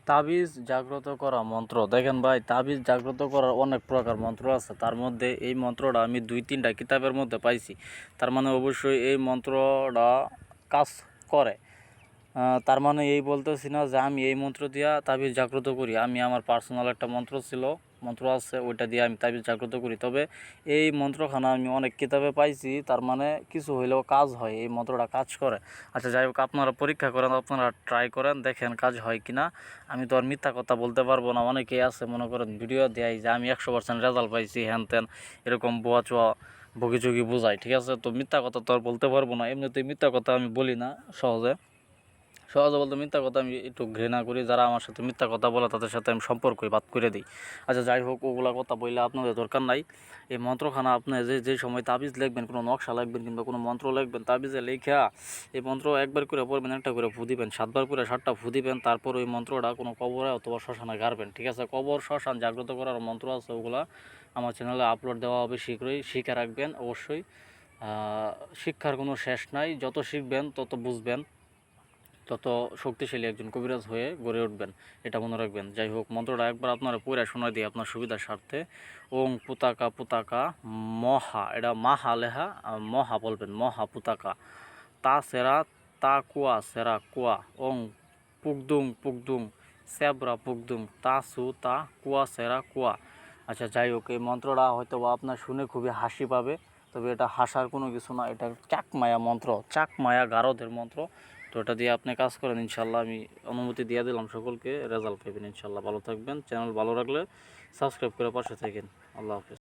তাবিজ জাগ্রত করা মন্ত্র দেখেন ভাই, তাবিজ জাগ্রত করার অনেক প্রকার মন্ত্র আছে। তার মধ্যে এই মন্ত্রটা আমি 2-3টা কিতাবের মধ্যে পাইছি। তার মানে অবশ্যই এই মন্ত্রটা কাজ করে। তার মানে এই বলতেছি না যে আমি এই মন্ত্র দিয়া তাবিজ জাগ্রত করি। আমি আমার পার্সোনাল একটা মন্ত্র আছে, ওইটা দিয়ে আমি তাবিজ জাগ্রত করি। তবে এই মন্ত্রখানা আমি অনেক কিতাবে পাইছি, তার মানে কিছু হইলেও কাজ হয়, এই মন্ত্রটা কাজ করে। আচ্ছা যাই হোক, আপনারা পরীক্ষা করেন, আপনারা ট্রাই করেন, দেখেন কাজ হয় কি না। আমি তো আর মিথ্যা কথা বলতে পারবো না। অনেকেই আছে মনে করেন ভিডিও দেয় যে আমি 100% রেজাল্ট পাইছি, হ্যান ত্যান এরকম বোয়া চোয়া বগিচগি বোঝায়, ঠিক আছে। তো মিথ্যা কথা তো আর বলতে পারবো না, এমনিতেই মিথ্যা কথা আমি বলি না সহজে। বলতে মিথ্যা কথা আমি একটু ঘৃণা করি। যারা আমার সাথে মিথ্যা কথা বলে তাদের সাথে আমি সম্পর্কই বাদ করে দিই। আচ্ছা যাই হোক, ওগুলা কথা বললে আপনাদের দরকার নাই। এই মন্ত্রখানা আপনি যে সময় তাবিজ লিখবেন, কোনো নকশা লিখবেন কিংবা কোনো মন্ত্র লিখবেন, তাবিজে লেখা এই মন্ত্র একবার করে পড়বেন, একটা করে ফু দিবেন, 7বার করে 7টা ফু দিবেন। তারপর ওই মন্ত্রটা কোনো কবরে অথবা শ্মশানে গাড়বেন, ঠিক আছে। কবর শ্মশান জাগ্রত করার মন্ত্র আছে, ওগুলা আমার চ্যানেলে আপলোড দেওয়া হবে শীঘ্রই, শিখে রাখবেন অবশ্যই। শিক্ষার কোনো শেষ নাই, যত শিখবেন তত বুঝবেন, তত শক্তিশালী একজন কবিরাজ হয়ে গড়ে উঠবেন, এটা মনে রাখবেন। যাই হোক, মন্ত্রটা একবার আপনারা পড়ে শোনায় দিই আপনার সুবিধার স্বার্থে। ওং পুতাকা পুতাকা মহা, এটা মাহা লেহা, মহা বলবেন, মহা পুতাকা তা সেরা তা কুয়া সেরা কুয়া, ওং পুকদুং পুকদুং সেবরা পুকদুং তা সু তা কুয়া সেরা কুয়া। আচ্ছা যাই হোক, এই মন্ত্রটা হয়তো বা আপনার শুনে খুবই হাসি পাবে, তবে এটা হাসার কোনো কিছু না। এটা চাকমায়া মন্ত্র, চাকমায়া গারদের মন্ত্র। তো এটা দিয়ে আপনি কাজ করেন, ইনশাল্লাহ আমি অনুমতি দিয়ে দিলাম সকলকে, রেজাল্ট পাবেন ইনশাল্লাহ। ভালো থাকবেন, চ্যানেল ভালো রাখলে সাবস্ক্রাইব করে পাশে থাকেন। আল্লাহ হাফেজ।